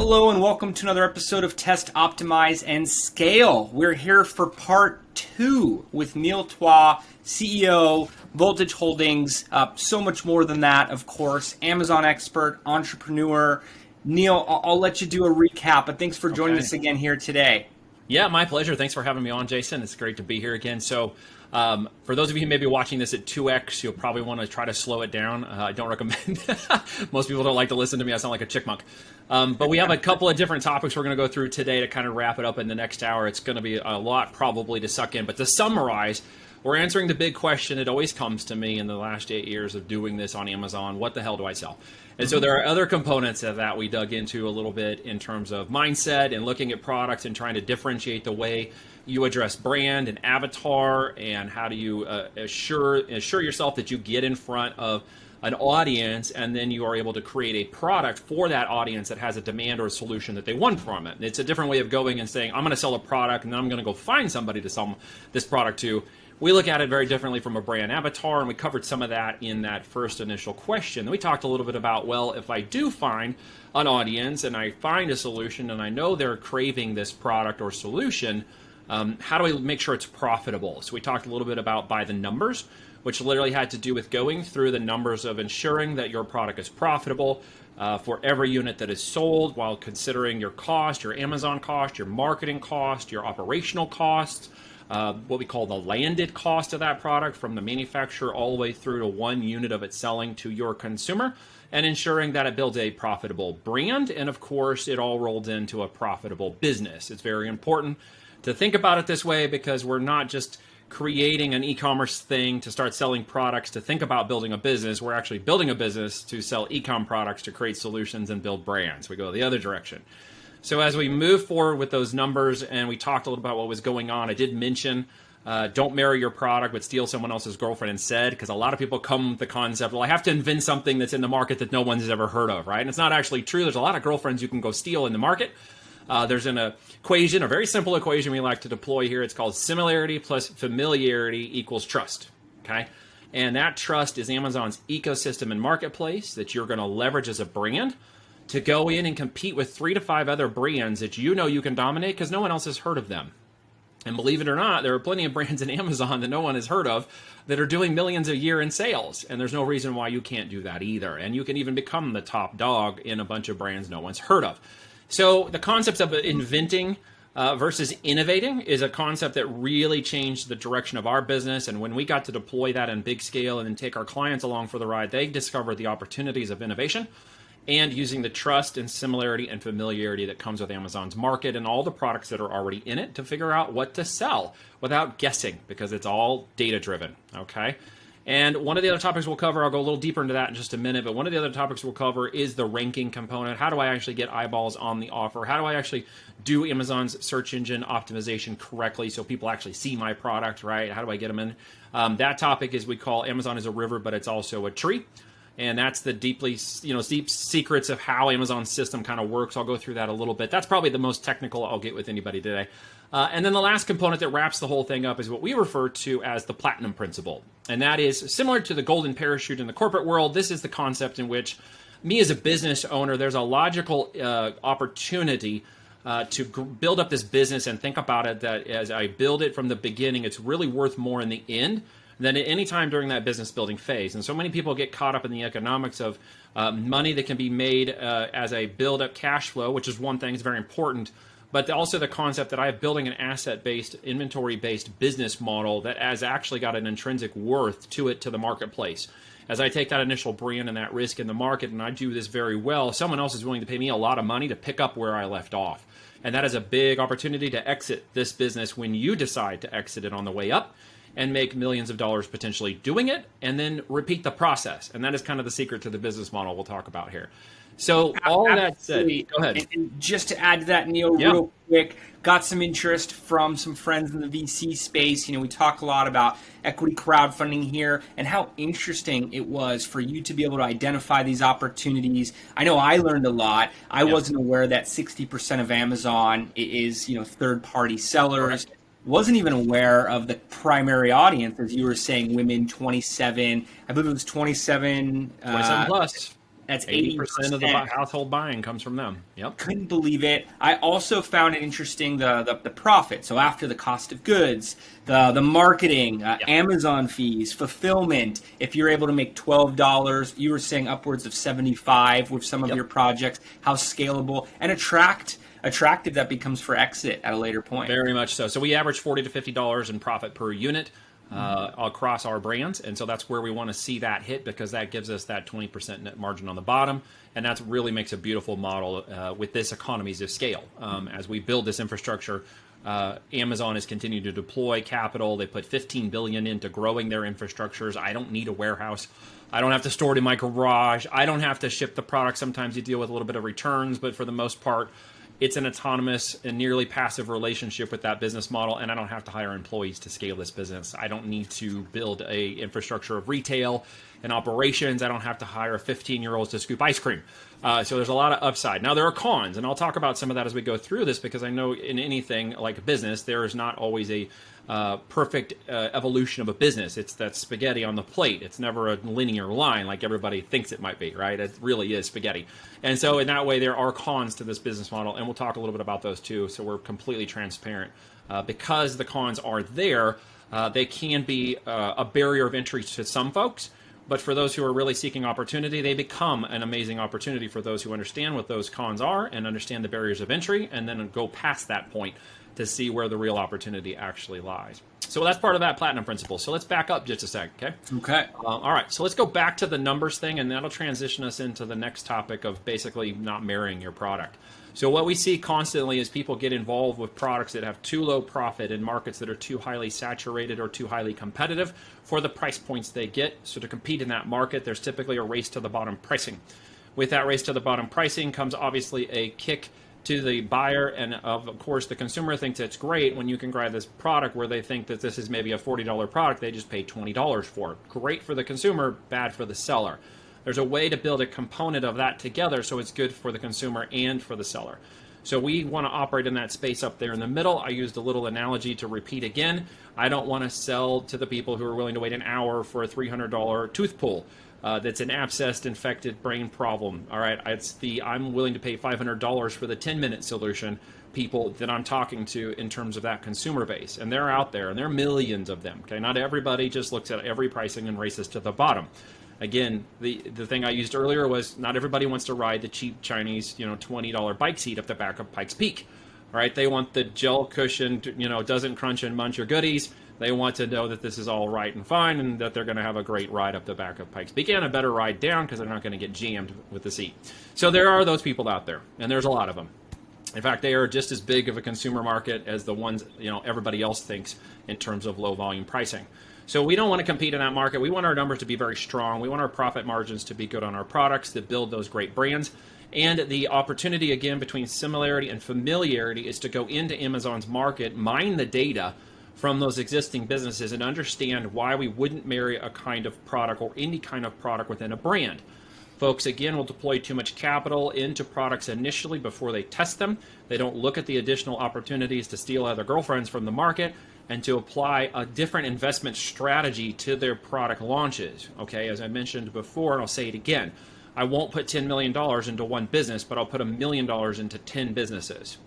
Hello and welcome to another episode of Test, Optimize, and Scale. We're here for part 2 with Neil Twa, CEO, Voltage Holdings, so much more than that, of course, Amazon expert, entrepreneur. Neil, I'll let you do a recap, but thanks for joining us again here today. Yeah, my pleasure. Thanks for having me on, Jason. It's great to be here again. So for those of you who may be watching this at 2x, you'll probably want to try to slow it down. I don't recommend. Most people don't like to listen to me. I sound like a chickmunk. But we have a couple of different topics we're going to go through today to kind of wrap it up in the next hour. It's going to be a lot probably to suck in. But to summarize, we're answering the big question. It always comes to me in the last 8 years of doing this on Amazon. What the hell do I sell? And so there are other components of that we dug into a little bit in terms of mindset and looking at products and trying to differentiate the way you address brand and avatar, and how do you assure yourself that you get in front of an audience and then you are able to create a product for that audience that has a demand or a solution that they want from it. It's a different way of going and saying, I'm going to sell a product and then I'm going to go find somebody to sell this product to. We look at it very differently from a brand avatar, and we covered some of that in that first initial question. Then we talked a little bit about, well, if I do find an audience and I find a solution and I know they're craving this product or solution, how do we make sure it's profitable? So we talked a little bit about by the numbers, which literally had to do with going through the numbers of ensuring that your product is profitable for every unit that is sold, while considering your cost, your Amazon cost, your marketing cost, your operational costs, what we call the landed cost of that product from the manufacturer all the way through to one unit of it selling to your consumer, and ensuring that it builds a profitable brand. And of course, it all rolled into a profitable business. It's very important to think about it this way, because we're not just creating an e-commerce thing to start selling products to think about building a business. We're actually building a business to sell e-com products, to create solutions and build brands. We go the other direction. So as we move forward with those numbers, and we talked a little about what was going on, I did mention don't marry your product, but steal someone else's girlfriend instead, because a lot of people come with the concept, well, I have to invent something that's in the market that no one's ever heard of, right? And it's not actually true. There's a lot of girlfriends you can go steal in the market. There's an equation, a very simple equation we like to deploy here. It's called similarity plus familiarity equals trust, okay? And that trust is Amazon's ecosystem and marketplace that you're going to leverage as a brand to go in and compete with 3 to 5 other brands that you know you can dominate because no one else has heard of them. And believe it or not, there are plenty of brands in Amazon that no one has heard of that are doing millions a year in sales. And there's no reason why you can't do that either. And you can even become the top dog in a bunch of brands no one's heard of. So the concept of inventing versus innovating is a concept that really changed the direction of our business. And when we got to deploy that in big scale and then take our clients along for the ride, they discovered the opportunities of innovation and using the trust and similarity and familiarity that comes with Amazon's market and all the products that are already in it to figure out what to sell without guessing, because it's all data-driven, okay? And one of the other topics we'll cover, I'll go a little deeper into that in just a minute, but one of the other topics we'll cover is the ranking component. How do I actually get eyeballs on the offer? How do I actually do Amazon's search engine optimization correctly so people actually see my product, right? How do I get them in? That topic is, we call Amazon is a river, but it's also a tree. And that's the deep secrets of how Amazon's system kind of works. I'll go through that a little bit. That's probably the most technical I'll get with anybody today. And then the last component that wraps the whole thing up is what we refer to as the platinum principle. And that is similar to the golden parachute in the corporate world. This is the concept in which me as a business owner, there's a logical opportunity to build up this business and think about it that as I build it from the beginning, it's really worth more in the end than at any time during that business building phase. And so many people get caught up in the economics of money that can be made as a build up cash flow, which is one thing, it's very important, but also the concept that I am building an asset-based, inventory-based business model that has actually got an intrinsic worth to it, to the marketplace. As I take that initial brand and that risk in the market, and I do this very well, someone else is willing to pay me a lot of money to pick up where I left off. And that is a big opportunity to exit this business when you decide to exit it on the way up and make millions of dollars potentially doing it, and then repeat the process. And that is kind of the secret to the business model we'll talk about here. So all that said, go ahead. And just to add to that, Neil, real quick, got some interest from some friends in the VC space. We talk a lot about equity crowdfunding here and how interesting it was for you to be able to identify these opportunities. I know I learned a lot. I wasn't aware that 60% of Amazon is, third-party sellers. Correct. Wasn't even aware of the primary audience, as you were saying, women 27, I believe it was 27 plus. That's 80% of the 80%. household buying comes from them. Yep. Couldn't believe it. I also found it interesting the profit. So after the cost of goods, the marketing, Amazon fees, fulfillment. If you're able to make $12, you were saying upwards of 75 with some of your projects. How scalable and attractive that becomes for exit at a later point. Very much so. So we average $40 to $50 in profit per unit across our brands, and so that's where we want to see that hit, because that gives us that 20% net margin on the bottom, and that really makes a beautiful model with this economies of scale. As we build this infrastructure, Amazon has continued to deploy capital. They put $15 billion into growing their infrastructures. I don't need a warehouse. I don't have to store it in my garage. I don't have to ship the product. Sometimes you deal with a little bit of returns, but for the most part, it's an autonomous and nearly passive relationship with that business model, and I don't have to hire employees to scale this business. I don't need to build a infrastructure of retail and operations. I don't have to hire 15-year-olds to scoop ice cream. So there's a lot of upside. Now, there are cons, and I'll talk about some of that as we go through this, because I know in anything like a business, there is not always a perfect evolution of a business. It's that spaghetti on the plate. It's never a linear line like everybody thinks it might be, right? It really is spaghetti. And so in that way, there are cons to this business model, and we'll talk a little bit about those too, so we're completely transparent. Because the cons are there, they can be a barrier of entry to some folks, but for those who are really seeking opportunity, they become an amazing opportunity for those who understand what those cons are and understand the barriers of entry, and then go past that point to see where the real opportunity actually lies. So that's part of that platinum principle. So let's back up just a sec, okay? Okay. All right, so let's go back to the numbers thing, and that'll transition us into the next topic of basically not marrying your product. So what we see constantly is people get involved with products that have too low profit in markets that are too highly saturated or too highly competitive for the price points they get. So to compete in that market, there's typically a race to the bottom pricing. With that race to the bottom pricing comes obviously a kick to the buyer, and of course the consumer thinks it's great when you can grab this product where they think that this is maybe a $40 product they just paid $20 for. Great for the consumer, bad for the seller. There's a way to build a component of that together so it's good for the consumer and for the seller. So we want to operate in that space up there in the middle. I used a little analogy to repeat again. I don't want to sell to the people who are willing to wait an hour for a $300 tooth pull. That's an abscessed, infected brain problem. All right, I'm willing to pay $500 for the 10-minute solution people that I'm talking to in terms of that consumer base. And they're out there, and there are millions of them. Okay, not everybody just looks at every pricing and races to the bottom. Again, the thing I used earlier was not everybody wants to ride the cheap Chinese, $20 bike seat up the back of Pikes Peak. All right, they want the gel cushioned, doesn't crunch and munch your goodies. They want to know that this is all right and fine, and that they're going to have a great ride up the back of Pikes Peak and a better ride down, because they're not going to get jammed with the seat. So there are those people out there, and there's a lot of them. In fact, they are just as big of a consumer market as the ones everybody else thinks in terms of low volume pricing. So we don't want to compete in that market. We want our numbers to be very strong. We want our profit margins to be good on our products, to build those great brands. And the opportunity, again, between similarity and familiarity is to go into Amazon's market, mine the data from those existing businesses, and understand why we wouldn't marry a kind of product or any kind of product within a brand. Folks, again, will deploy too much capital into products initially before they test them. They don't look at the additional opportunities to steal other girlfriends from the market and to apply a different investment strategy to their product launches. Okay, as I mentioned before, and I'll say it again, I won't put $10 million into one business, but I'll put $1 million into 10 businesses.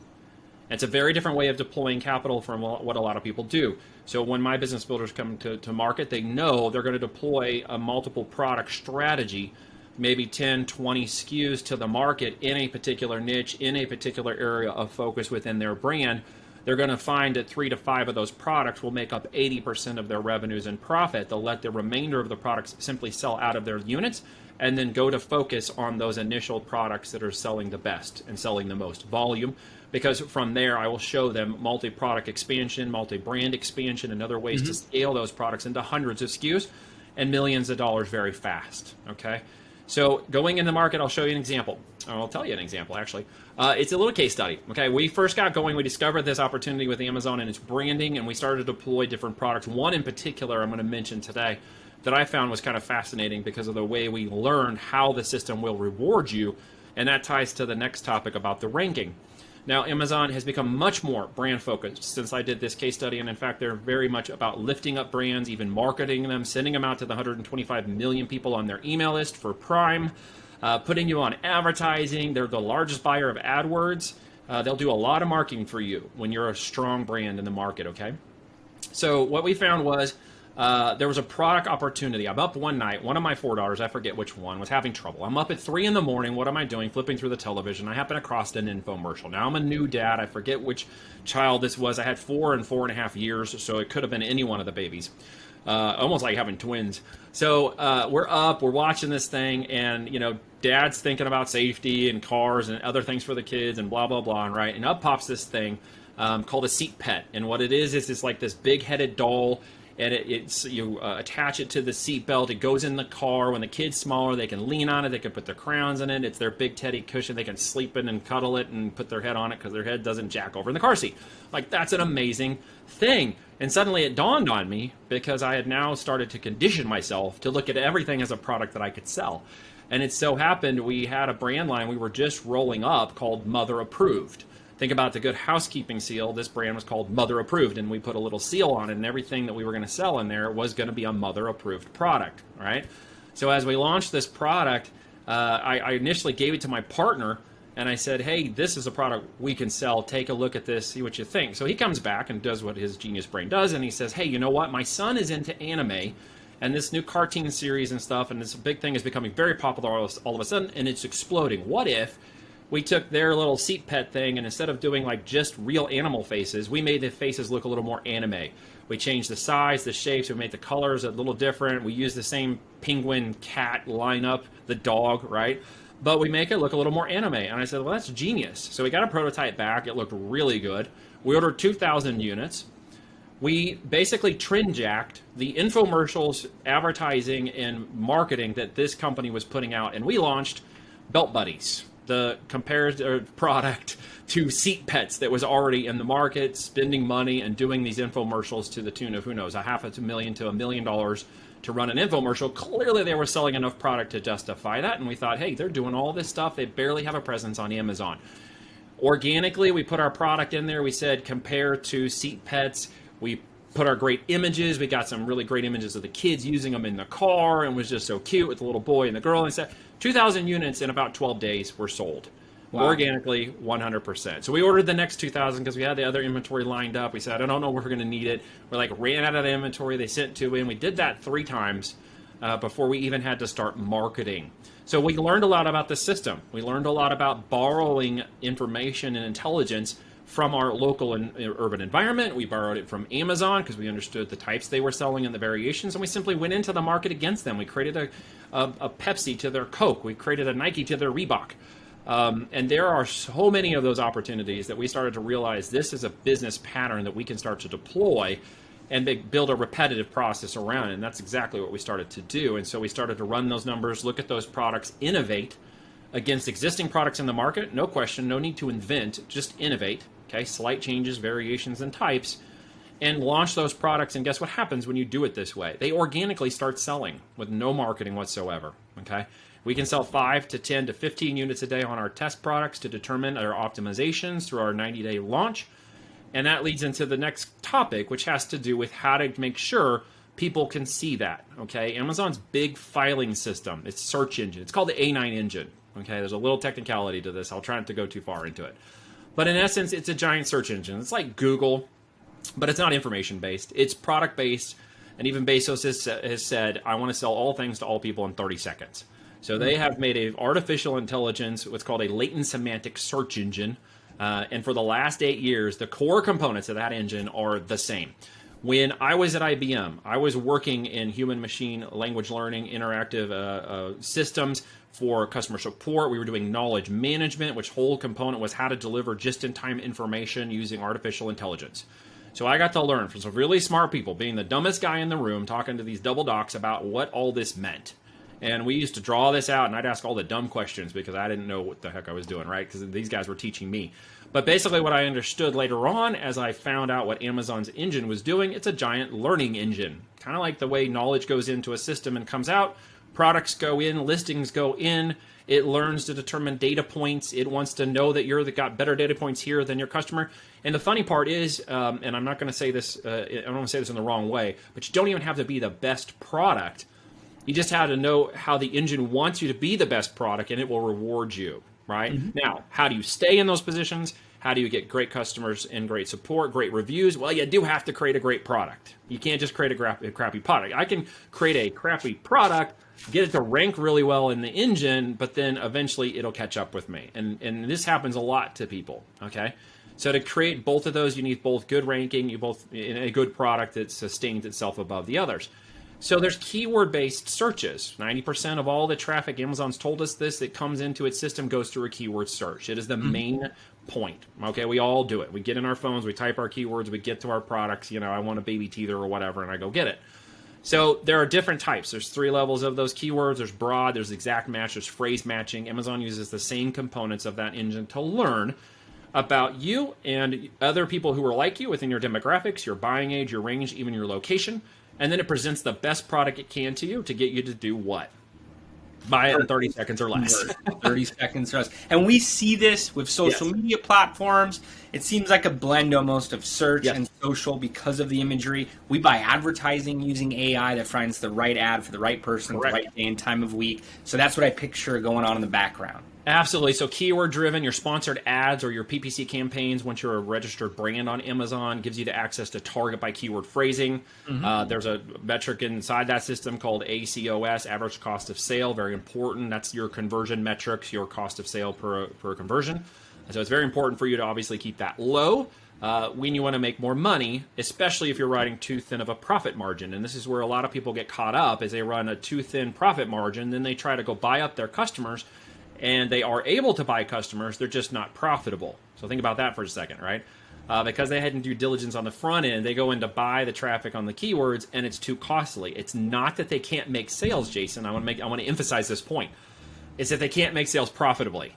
It's a very different way of deploying capital from what a lot of people do. So when my business builders come to market, they know they're going to deploy a multiple product strategy, maybe 10, 20 SKUs to the market in a particular niche, in a particular area of focus within their brand. They're going to find that 3 to 5 of those products will make up 80% of their revenues and profit. They'll let the remainder of the products simply sell out of their units, and then go to focus on those initial products that are selling the best and selling the most volume. Because from there, I will show them multi-product expansion, multi-brand expansion, and other ways to scale those products into hundreds of SKUs and millions of dollars very fast. Okay. So going in the market, I'll show you an example. I'll tell you an example, actually. It's a little case study. Okay, we first got going, we discovered this opportunity with Amazon and its branding, and we started to deploy different products. One in particular I'm going to mention today that I found was kind of fascinating because of the way we learned how the system will reward you, and that ties to the next topic about the ranking. Now, Amazon has become much more brand focused since I did this case study, and in fact, they're very much about lifting up brands, even marketing them, sending them out to the 125 million people on their email list for Prime. putting you on advertising. They're the largest buyer of AdWords. They'll do a lot of marketing for you when you're a strong brand in the market, okay? So what we found was there was a product opportunity. I'm up one night. One of my 4 daughters, I forget which one, was having trouble. I'm up at 3 in the morning. What am I doing? Flipping through the television. I happen across an infomercial. Now I'm a new dad. I forget which child this was. I had 4 and 4.5 years, so it could have been any one of the babies. Almost like having twins. So we're up, we're watching this thing, and dad's thinking about safety and cars and other things for the kids and blah blah blah, right? And up pops this thing called a seat pet, and what it is it's like this big-headed doll, and it's you attach it to the seat belt. It goes in the car. When the kid's smaller, they can lean on it. They can put their crowns in it. It's their big teddy cushion. They can sleep in and cuddle it and put their head on it because their head doesn't jack over in the car seat. Like, that's an amazing thing. And suddenly it dawned on me, because I had now started to condition myself to look at everything as a product that I could sell. And it so happened we had a brand line we were just rolling up called Mother Approved. Think about the Good Housekeeping seal. This brand was called Mother Approved, and we put a little seal on it, and everything that we were going to sell in there was going to be a Mother Approved product, right? So as we launched this product, I initially gave it to my partner, and I said, hey, this is a product we can sell. Take a look at this, see what you think. So he comes back and does what his genius brain does, and he says, hey, you know what? My son is into anime, and this new cartoon series and stuff, and this big thing is becoming very popular all of a sudden, and it's exploding. What if we took their little seat pet thing, and instead of doing like just real animal faces, we made the faces look a little more anime. We changed the size, the shapes, we made the colors a little different. We used the same penguin cat lineup, the dog, right? But we make it look a little more anime. And I said, well, that's genius. So we got a prototype back. It looked really good. We ordered 2,000 units. We basically trend jacked the infomercials, advertising, and marketing that this company was putting out, and we launched Belt Buddies, the comparative product to seat pets that was already in the market, spending money and doing these infomercials to the tune of, who knows, $500,000 to $1 million to run an infomercial. Clearly they were selling enough product to justify that, and we thought, hey, they're doing all this stuff. They barely have a presence on Amazon. Organically, we put our product in there. We said compare to seat pets. We put our great images. We got some really great images of the kids using them in the car, and it was just so cute with the little boy and the girl. And said 2,000 units in about 12 days were sold. Wow. Organically, 100%. So we ordered the next 2,000 because we had the other inventory lined up. We said, I don't know if we're going to need it. We ran out of the inventory. They sent 2 in. We did that 3 times before we even had to start marketing. So we learned a lot about the system. We learned a lot about borrowing information and intelligence from our local and urban environment. We borrowed it from Amazon because we understood the types they were selling and the variations, and we simply went into the market against them. We created a Pepsi to their Coke. We created a Nike to their Reebok. And there are so many of those opportunities that we started to realize this is a business pattern that we can start to deploy and build a repetitive process around it. And that's exactly what we started to do. And so we started to run those numbers, look at those products, innovate against existing products in the market. No question, no need to invent, just innovate. Okay, slight changes, variations, and types, and launch those products. And guess what happens when you do it this way? They organically start selling with no marketing whatsoever. Okay, we can sell 5 to 10 to 15 units a day on our test products to determine our optimizations through our 90-day launch. And that leads into the next topic, which has to do with how to make sure people can see that. Okay, Amazon's big filing system, its search engine, it's called the A9 engine. Okay, there's a little technicality to this. I'll try not to go too far into it. But in essence, it's a giant search engine. It's like Google, but it's not information-based. It's product-based, and even Bezos has said, I want to sell all things to all people in 30 seconds. So they have made an artificial intelligence, what's called a latent semantic search engine, and for the last 8 years, the core components of that engine are the same. When I was at IBM, I was working in human-machine language learning, interactive systems for customer support. We were doing knowledge management, which whole component was how to deliver just-in-time information using artificial intelligence. So I got to learn from some really smart people, being the dumbest guy in the room, talking to these double docs about what all this meant. And we used to draw this out, and I'd ask all the dumb questions because I didn't know what the heck I was doing, right? Because these guys were teaching me. But basically what I understood later on as I found out what Amazon's engine was doing, it's a giant learning engine. Kind of like the way knowledge goes into a system and comes out, products go in, listings go in, it learns to determine data points, it wants to know that you're got better data points here than your customer. And the funny part is, and I'm not going to say this, I don't want to say this in the wrong way, but you don't even have to be the best product. You just have to know how the engine wants you to be the best product, and it will reward you, right? Now, how do you stay in those positions? How do you get great customers and great support, great reviews? Well, you do have to create a great product. You can't just create a crappy product. I can create a crappy product, get it to rank really well in the engine, but then eventually it'll catch up with me. And this happens a lot to people, okay? So to create both of those, you need both good ranking, in a good product that sustains itself above the others. So there's keyword-based searches. 90% of all the traffic, Amazon's told us this, that comes into its system goes through a keyword search. It is the main point. Okay, we all do it. We get in our phones, we type our keywords, we get to our products. I want a baby teether or whatever, and I go get it. So there are different types. There's 3 levels of those keywords. There's broad, there's exact match, there's phrase matching. Amazon uses the same components of that engine to learn about you and other people who are like you within your demographics, your buying age, your range, even your location. And then it presents the best product it can to you to get you to do what? Buy it in 30 seconds or less. 30 seconds or less. And we see this with social media platforms. It seems like a blend almost of search and social because of the imagery. We buy advertising using AI that finds the right ad for the right person, the right day and time of week. So that's what I picture going on in the background. Absolutely. So keyword driven, your sponsored ads or your PPC campaigns, once you're a registered brand on Amazon, gives you the access to target by keyword phrasing. There's a metric inside that system called ACOS, average cost of sale. Very important. That's your conversion metrics, your cost of sale per conversion. So it's very important for you to obviously keep that low when you want to make more money, especially if you're riding too thin of a profit margin. And this is where a lot of people get caught up, is they run a too thin profit margin, then they try to go buy up their customers. And they are able to buy customers, they're just not profitable. So think about that for a second, right? Because they hadn't due diligence on the front end, they go in to buy the traffic on the keywords, and it's too costly. It's not that they can't make sales, Jason. I want to emphasize this point. It's that they can't make sales profitably.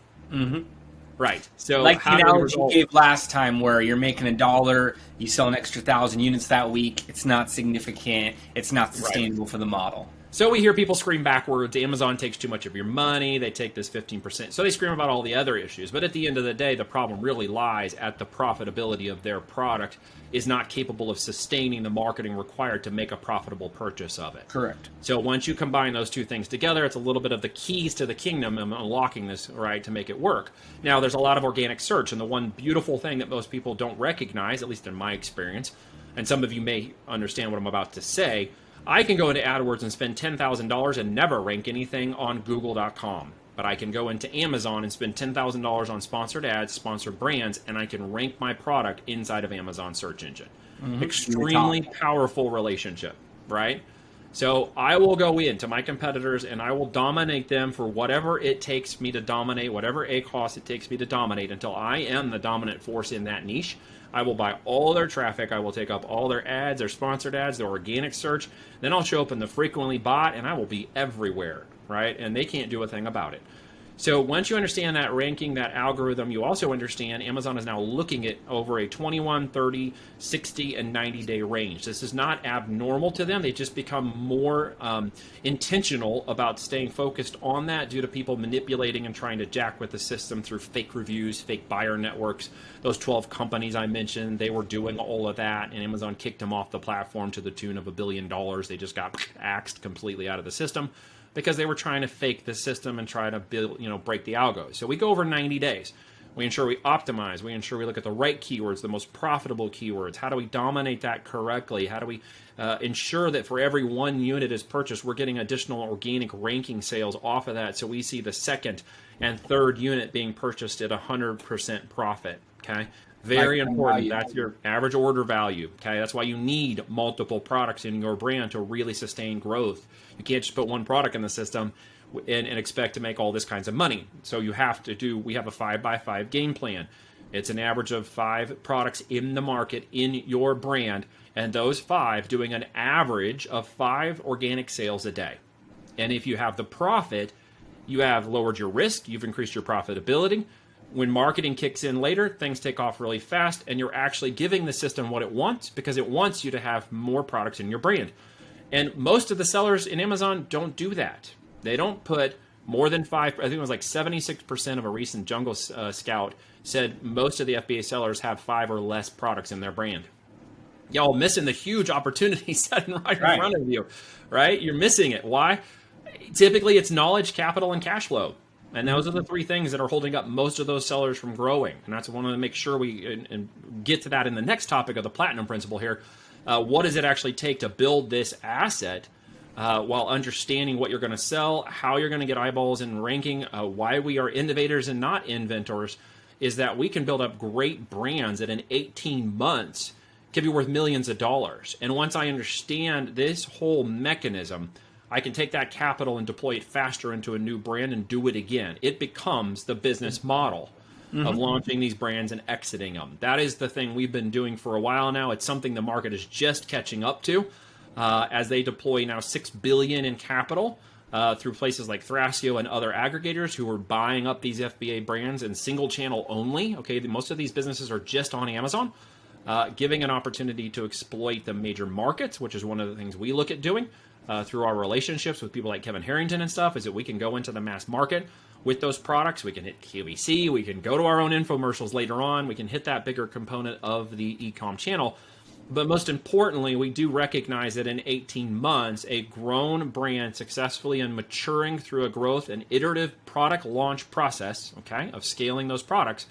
Right. So like the analogy you gave last time, where you're making $1, you sell an extra 1,000 units that week. It's not significant. It's not sustainable for the model. So we hear people scream backwards, Amazon takes too much of your money, they take this 15%. So they scream about all the other issues. But at the end of the day, the problem really lies at the profitability of their product is not capable of sustaining the marketing required to make a profitable purchase of it. Correct. So once you combine those two things together, it's a little bit of the keys to the kingdom and unlocking this, right, to make it work. Now, there's a lot of organic search, and the one beautiful thing that most people don't recognize, at least in my experience, and some of you may understand what I'm about to say, I can go into AdWords and spend $10,000 and never rank anything on Google.com. But I can go into Amazon and spend $10,000 on sponsored ads, sponsored brands, and I can rank my product inside of Amazon search engine. Extremely powerful relationship, right? So I will go into my competitors and I will dominate them for whatever it takes me to dominate, whatever ACOS it takes me to dominate until I am the dominant force in that niche. I will buy all their traffic. I will take up all their ads, their sponsored ads, their organic search. Then I'll show up in the frequently bought, and I will be everywhere, right? And they can't do a thing about it. So once you understand that ranking, that algorithm, you also understand Amazon is now looking at over a 21, 30, 60, and 90-day range. This is not abnormal to them. They just become more intentional about staying focused on that due to people manipulating and trying to jack with the system through fake reviews, fake buyer networks. Those 12 companies I mentioned, they were doing all of that, and Amazon kicked them off the platform to the tune of $1 billion. They just got axed completely out of the system, because they were trying to fake the system and try to build, break the algo. So we go over 90 days. We ensure we optimize. We ensure we look at the right keywords, the most profitable keywords. How do we dominate that correctly? How do we ensure that for every one unit is purchased, we're getting additional organic ranking sales off of that, so we see the second and third unit being purchased at 100% profit, okay? Very important. That's your average order value. Okay, that's why you need multiple products in your brand to really sustain growth. You can't just put one product in the system and expect to make all this kinds of money. So you have to we have a 5x5 game plan. It's an average of 5 products in the market in your brand, and those 5 doing an average of 5 organic sales a day. And if you have the profit, you have lowered your risk, you've increased your profitability. When marketing kicks in later, things take off really fast, and you're actually giving the system what it wants because it wants you to have more products in your brand. And most of the sellers in Amazon don't do that. They don't put more than 5. I think it was like 76% of a recent Jungle Scout said most of the FBA sellers have 5 or less products in their brand. y'all missing the huge opportunity sitting right in front of you, right? You're missing it. Why? Typically, it's knowledge, capital, and cash flow. And those are the three things that are holding up most of those sellers from growing. And that's one to make sure we and get to that in the next topic of the platinum principle here. What does it actually take to build this asset while understanding what you're going to sell, how you're going to get eyeballs and ranking, why we are innovators and not inventors, is that we can build up great brands that in 18 months can be worth millions of dollars. And once I understand this whole mechanism, I can take that capital and deploy it faster into a new brand and do it again. It becomes the business model of launching these brands and exiting them. That is the thing we've been doing for a while now. It's something the market is just catching up to as they deploy now $6 billion in capital through places like Thrasio and other aggregators who are buying up these FBA brands in single channel only. Okay, most of these businesses are just on Amazon, giving an opportunity to exploit the major markets, which is one of the things we look at doing. Through our relationships with people like Kevin Harrington and stuff, is that we can go into the mass market with those products. We can hit QVC, we can go to our own infomercials later on, we can hit that bigger component of the e-com channel. But most importantly, we do recognize that in 18 months, a grown brand successfully and maturing through a growth and iterative product launch process, okay, of scaling those products,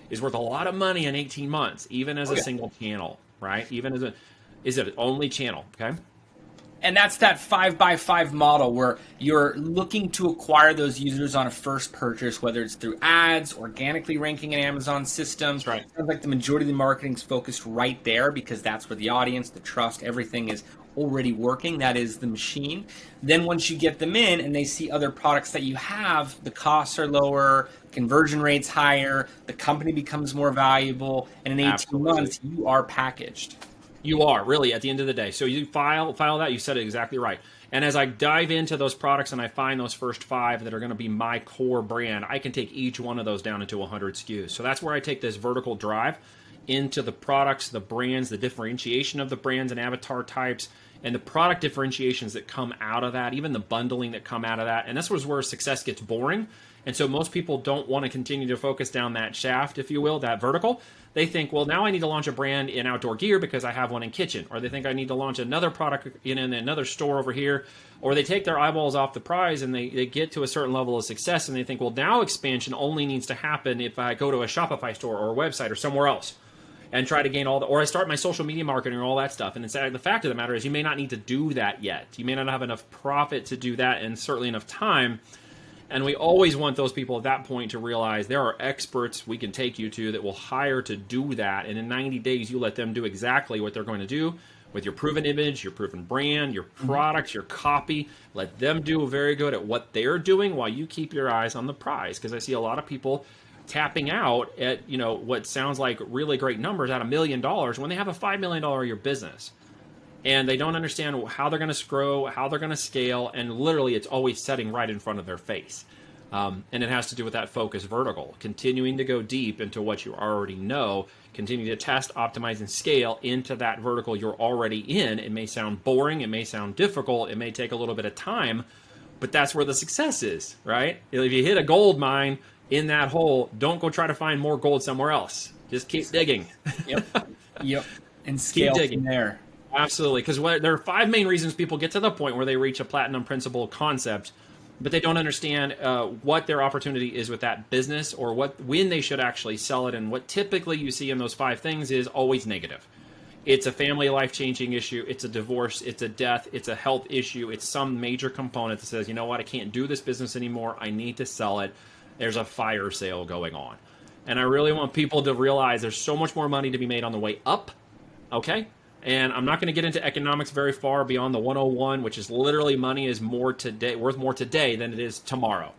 is worth a lot of money in 18 months, even as a single channel, right? Even as is it only channel, okay? And that's that 5x5 model where you're looking to acquire those users on a first purchase, whether it's through ads, organically ranking in Amazon systems. Right. It sounds like the majority of the marketing is focused right there because that's where the audience, the trust, everything is already working. That is the machine. Then once you get them in and they see other products that you have, the costs are lower, conversion rates higher, the company becomes more valuable, and in 18 months, you are packaged. You are, really, at the end of the day. So you file that, you said it exactly right. And as I dive into those products and I find those first 5 that are going to be my core brand, I can take each one of those down into 100 SKUs. So that's where I take this vertical drive into the products, the brands, the differentiation of the brands and avatar types, and the product differentiations that come out of that, even the bundling that come out of that. And this was where success gets boring. And so most people don't want to continue to focus down that shaft, if you will, that vertical. They think, well, now I need to launch a brand in outdoor gear because I have one in kitchen. Or they think I need to launch another product in another store over here. Or they take their eyeballs off the prize and they get to a certain level of success and they think, well, now expansion only needs to happen if I go to a Shopify store or a website or somewhere else and try to gain or I start my social media marketing or all that stuff. And the fact of the matter is you may not need to do that yet. You may not have enough profit to do that and certainly enough time. And we always want those people at that point to realize there are experts we can take you to that will hire to do that. And in 90 days, you let them do exactly what they're going to do with your proven image, your proven brand, your products, your copy. Let them do very good at what they're doing while you keep your eyes on the prize. Because I see a lot of people tapping out at what sounds like really great numbers at $1 million when they have a $5 million a year business. And they don't understand how they're going to grow, how they're going to scale, and literally it's always setting right in front of their face. And it has to do with that focus vertical, continuing to go deep into what you already know, continue to test, optimize, and scale into that vertical you're already in. It may sound boring, it may sound difficult, it may take a little bit of time, but that's where the success is, right? If you hit a gold mine in that hole, don't go try to find more gold somewhere else. Just keep digging. Yep. And scale from there. Absolutely, because there are 5 main reasons people get to the point where they reach a platinum principle concept, but they don't understand what their opportunity is with that business or when they should actually sell it. And what typically you see in those 5 things is always negative. It's a family life-changing issue. It's a divorce. It's a death. It's a health issue. It's some major component that says, you know what, I can't do this business anymore. I need to sell it. There's a fire sale going on. And I really want people to realize there's so much more money to be made on the way up, okay? And I'm not going to get into economics very far beyond the 101, which is literally money is worth more today than it is tomorrow.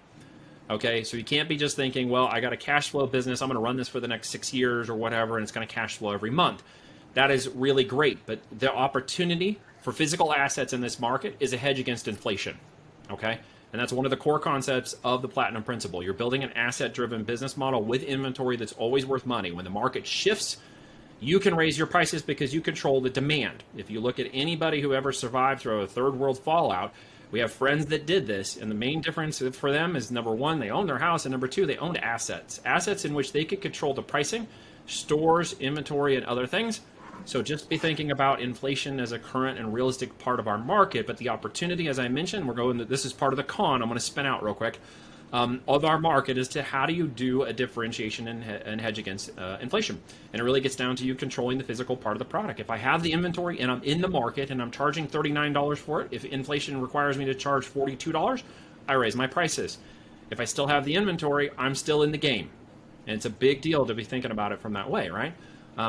Okay, so you can't be just thinking, well, I got a cash flow business, I'm going to run this for the next 6 years or whatever, and it's going to cash flow every month. That is really great, but the opportunity for physical assets in this market is a hedge against inflation. Okay, and that's one of the core concepts of the Platinum Principle. You're building an asset-driven business model with inventory that's always worth money. When the market shifts, you can raise your prices because you control the demand. If you look at anybody who ever survived through a third world fallout, we have friends that did this, and the main difference for them is, number one, they own their house, and number two, they owned assets. Assets in which they could control the pricing, stores, inventory, and other things. So just be thinking about inflation as a current and realistic part of our market, but the opportunity, as I mentioned, this is part of the con. I'm going to spin out real quick. Of our market is to how do you do a differentiation and hedge against inflation. And it really gets down to you controlling the physical part of the product. If I have the inventory and I'm in the market and I'm charging $39 for it, if inflation requires me to charge $42, I raise my prices. If I still have the inventory, I'm still in the game. And it's a big deal to be thinking about it from that way, right?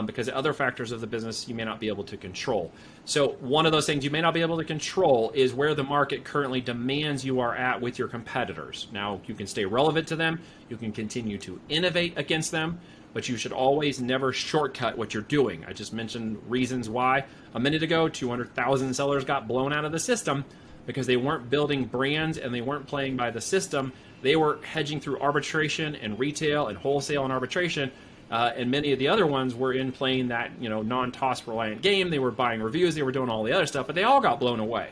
Because other factors of the business you may not be able to control. So one of those things you may not be able to control is where the market currently demands you are at with your competitors. Now, you can stay relevant to them, you can continue to innovate against them, but you should always never shortcut what you're doing. I just mentioned reasons why. A minute ago, 200,000 sellers got blown out of the system because they weren't building brands and they weren't playing by the system. They were hedging through arbitration and retail and wholesale and arbitration. And many of the other ones were in playing that, non-toss reliant game. They were buying reviews, they were doing all the other stuff, but they all got blown away.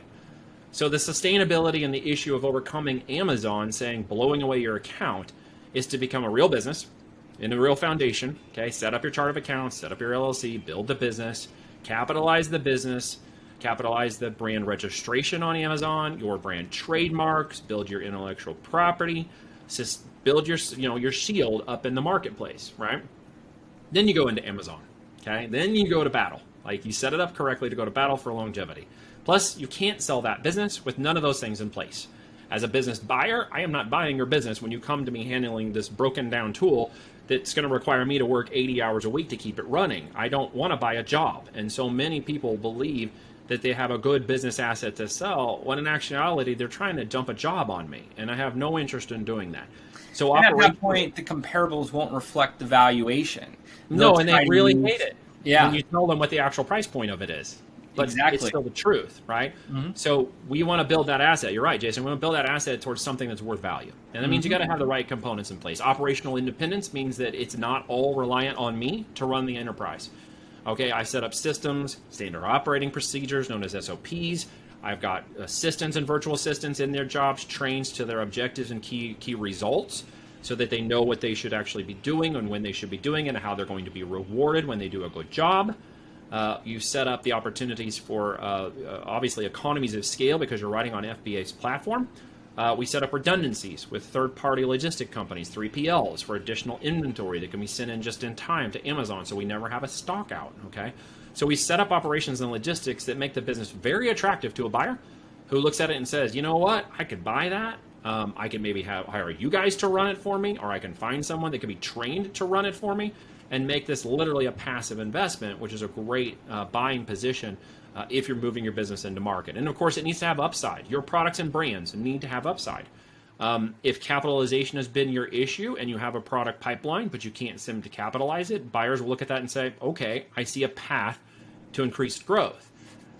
So the sustainability and the issue of overcoming Amazon saying blowing away your account is to become a real business in a real foundation. Okay, set up your chart of accounts, set up your LLC, build the business, capitalize the business, capitalize the brand registration on Amazon, your brand trademarks, build your intellectual property, build your your shield up in the marketplace, right? Then you go into Amazon, okay? Then you go to battle. Like you set it up correctly to go to battle for longevity. Plus, you can't sell that business with none of those things in place. As a business buyer, I am not buying your business when you come to me handling this broken down tool that's going to require me to work 80 hours a week to keep it running. I don't want to buy a job. And so many people believe that they have a good business asset to sell, when in actuality, they're trying to dump a job on me. And I have no interest in doing that. So at that point, the comparables won't reflect the valuation. No, and they really hate it. Yeah. When you tell them what the actual price point of it is. But exactly. It's still the truth, right? Mm-hmm. So we want to build that asset. You're right, Jason. We want to build that asset towards something that's worth value. And that means you got to have the right components in place. Operational independence means that it's not all reliant on me to run the enterprise. Okay, I set up systems, standard operating procedures known as SOPs. I've got assistants and virtual assistants in their jobs, trained to their objectives and key results, so that they know what they should actually be doing and when they should be doing it and how they're going to be rewarded when they do a good job. You set up the opportunities for, obviously, economies of scale because you're writing on FBA's platform. We set up redundancies with third-party logistic companies, 3PLs, for additional inventory that can be sent in just in time to Amazon so we never have a stock out, okay? So we set up operations and logistics that make the business very attractive to a buyer who looks at it and says, you know what, I could buy that. I can maybe hire you guys to run it for me, or I can find someone that can be trained to run it for me and make this literally a passive investment, which is a great buying position if you're moving your business into market. And of course, it needs to have upside. Your products and brands need to have upside. If capitalization has been your issue and you have a product pipeline, but you can't seem to capitalize it, buyers will look at that and say, okay, I see a path to increased growth.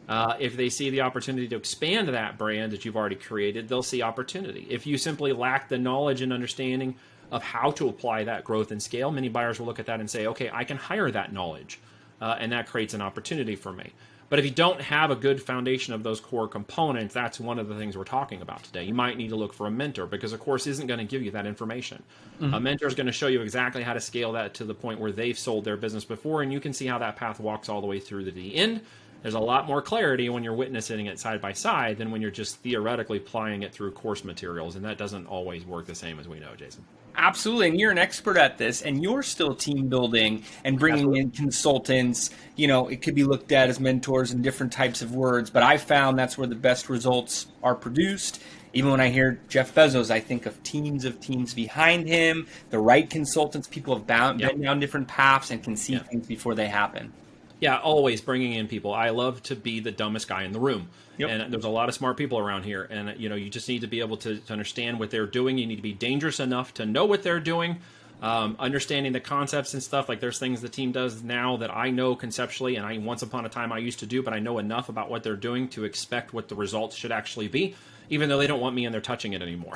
If they see the opportunity to expand that brand that you've already created, they'll see opportunity. If you simply lack the knowledge and understanding of how to apply that growth and scale, many buyers will look at that and say, okay, I can hire that knowledge, and that creates an opportunity for me. But if you don't have a good foundation of those core components, that's one of the things we're talking about today. You might need to look for a mentor because a course isn't going to give you that information. Mm-hmm. A mentor is going to show you exactly how to scale that to the point where they've sold their business before, and you can see how that path walks all the way through to the end. There's a lot more clarity when you're witnessing it side by side than when you're just theoretically applying it through course materials, and that doesn't always work the same, as we know, Jason. Absolutely, and you're an expert at this, and you're still team building and bringing in consultants. It could be looked at as mentors in different types of words, but I found that's where the best results are produced. Even when I hear Jeff Bezos, I think of teams behind him, the right consultants, people have been down different paths and can see things before they happen. Yeah, always bringing in people. I love to be the dumbest guy in the room. Yep. And there's a lot of smart people around here. And, you just need to be able to understand what they're doing. You need to be dangerous enough to know what they're doing, understanding the concepts and stuff. Like there's things the team does now that I know conceptually, and once upon a time I used to do, but I know enough about what they're doing to expect what the results should actually be, even though they don't want me in there touching it anymore.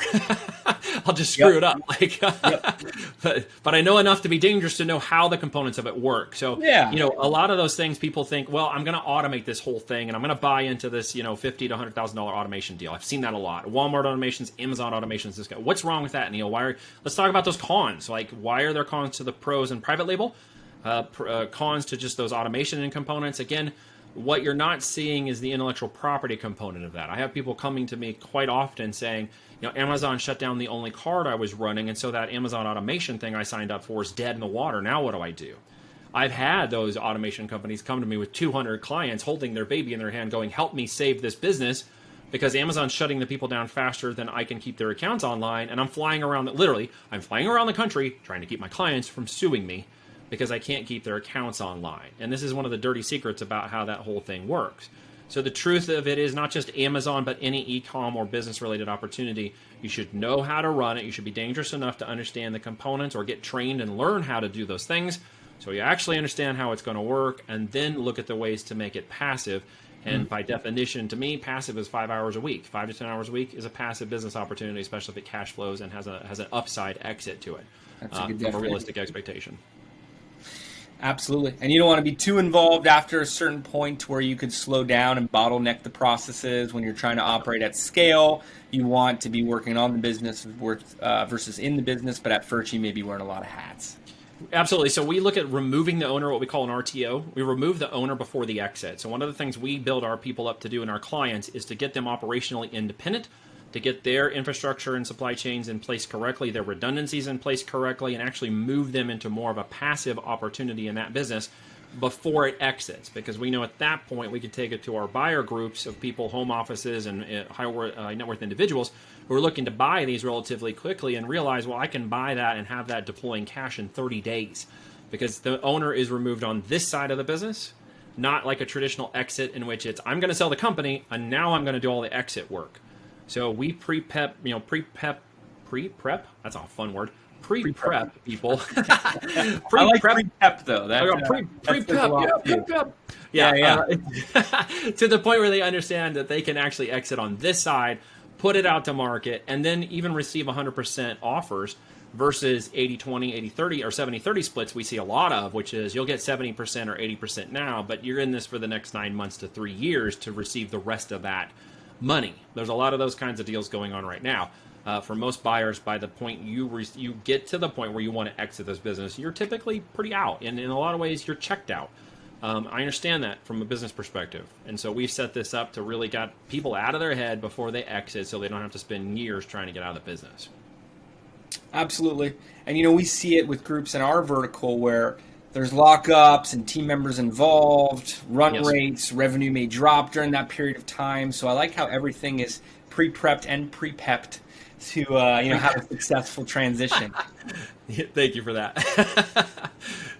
I'll just screw it up. But I know enough to be dangerous to know how the components of it work. So, a lot of those things people think, well, I'm going to automate this whole thing and I'm going to buy into this, $50,000 to $100,000 automation deal. I've seen that a lot. Walmart automations, Amazon automations. This guy. What's wrong with that, Neil? Let's talk about those cons. Like, why are there cons to the pros and private label? Cons to just those automation and components. Again, what you're not seeing is the intellectual property component of that. I have people coming to me quite often saying, Amazon shut down the only card I was running, and so that Amazon automation thing I signed up for is dead in the water. Now what do I do? I've had those automation companies come to me with 200 clients holding their baby in their hand going, help me save this business, because Amazon's shutting the people down faster than I can keep their accounts online, and I'm flying around the country trying to keep my clients from suing me because I can't keep their accounts online. And this is one of the dirty secrets about how that whole thing works. So the truth of it is not just Amazon, but any e-com or business-related opportunity, you should know how to run it. You should be dangerous enough to understand the components or get trained and learn how to do those things so you actually understand how it's going to work, and then look at the ways to make it passive. And by definition, to me, passive is 5 hours a week. 5 to 10 hours a week is a passive business opportunity, especially if it cash flows and has an upside exit to it. That's a good from a realistic expectation. Absolutely. And you don't want to be too involved after a certain point where you could slow down and bottleneck the processes when you're trying to operate at scale. You want to be working on the business versus in the business, but at first you may be wearing a lot of hats. Absolutely. So we look at removing the owner, what we call an RTO. We remove the owner before the exit. So one of the things we build our people up to do and our clients is to get them operationally independent, to get their infrastructure and supply chains in place correctly, their redundancies in place correctly, and actually move them into more of a passive opportunity in that business before it exits. Because we know at that point we can take it to our buyer groups of people, home offices, and high net worth individuals who are looking to buy these relatively quickly and realize, well, I can buy that and have that deploying cash in 30 days because the owner is removed on this side of the business, not like a traditional exit in which it's, I'm going to sell the company and now I'm going to do all the exit work. So we pre-prep, that's a fun word, pre-prep people. I like pre-prep though. Pre-prep. Yeah. To the point where they understand that they can actually exit on this side, put it out to market, and then even receive 100% offers versus 80-20, 80-30, or 70-30 splits we see a lot of, which is you'll get 70% or 80% now, but you're in this for the next 9 months to 3 years to receive the rest of that money. There's a lot of those kinds of deals going on right now. For most buyers, by the point you get to the point where you want to exit this business, you're typically pretty out. And in a lot of ways, you're checked out. I understand that from a business perspective. And so we've set this up to really get people out of their head before they exit so they don't have to spend years trying to get out of the business. Absolutely. And, we see it with groups in our vertical where there's lockups and team members involved, run rates, revenue may drop during that period of time. So I like how everything is pre-prepped and pre-pepped to have a successful transition. Thank you for that.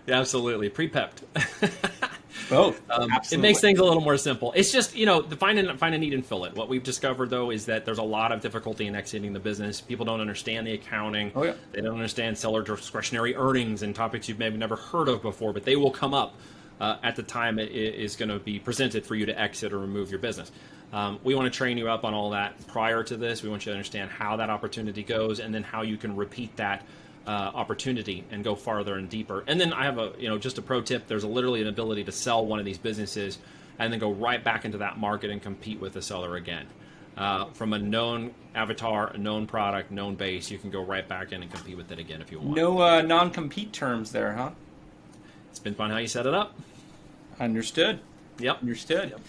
Yeah, absolutely. Pre-pepped. Both. It makes things a little more simple. It's just, find a need and fill it. What we've discovered, though, is that there's a lot of difficulty in exiting the business. People don't understand the accounting. Oh, yeah. They don't understand seller discretionary earnings and topics you've maybe never heard of before, but they will come up at the time it is going to be presented for you to exit or remove your business. We want to train you up on all that prior to this. We want you to understand how that opportunity goes and then how you can repeat that opportunity and go farther and deeper. And then I have just a pro tip. There's literally an ability to sell one of these businesses and then go right back into that market and compete with the seller again. From a known avatar, a known product, known base, you can go right back in and compete with it again if you want. No non-compete terms there, huh? It's been fun how you set it up. Understood. Yep. Understood. Yep.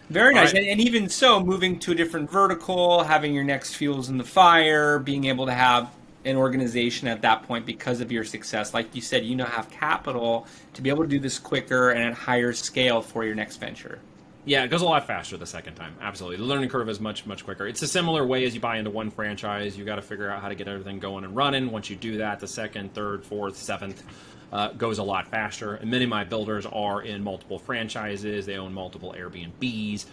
Very nice. Right. And even so, moving to a different vertical, having your next fuels in the fire, being able to have an organization at that point because of your success. Like you said, have capital to be able to do this quicker and at higher scale for your next venture. Yeah, it goes a lot faster the second time. Absolutely. The learning curve is much, much quicker. It's a similar way as you buy into one franchise. You got to figure out how to get everything going and running. Once you do that, the second, third, fourth, seventh goes a lot faster. And many of my builders are in multiple franchises. They own multiple Airbnbs.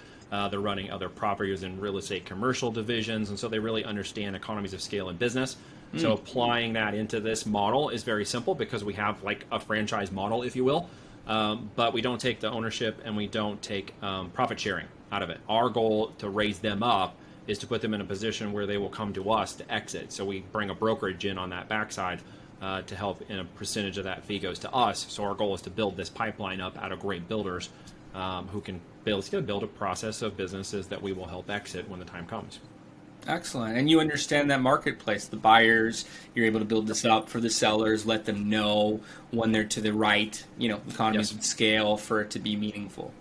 They're running other properties in real estate commercial divisions. And so they really understand economies of scale in business. So applying that into this model is very simple because we have like a franchise model, if you will. But we don't take the ownership and we don't take profit sharing out of it. Our goal to raise them up is to put them in a position where they will come to us to exit. So we bring a brokerage in on that backside to help, and a percentage of that fee goes to us. So our goal is to build this pipeline up out of great builders who can build a process of businesses that we will help exit when the time comes. Excellent. And you understand that marketplace, the buyers, you're able to build this up for the sellers, let them know when they're to the right, economies Yes. of scale for it to be meaningful.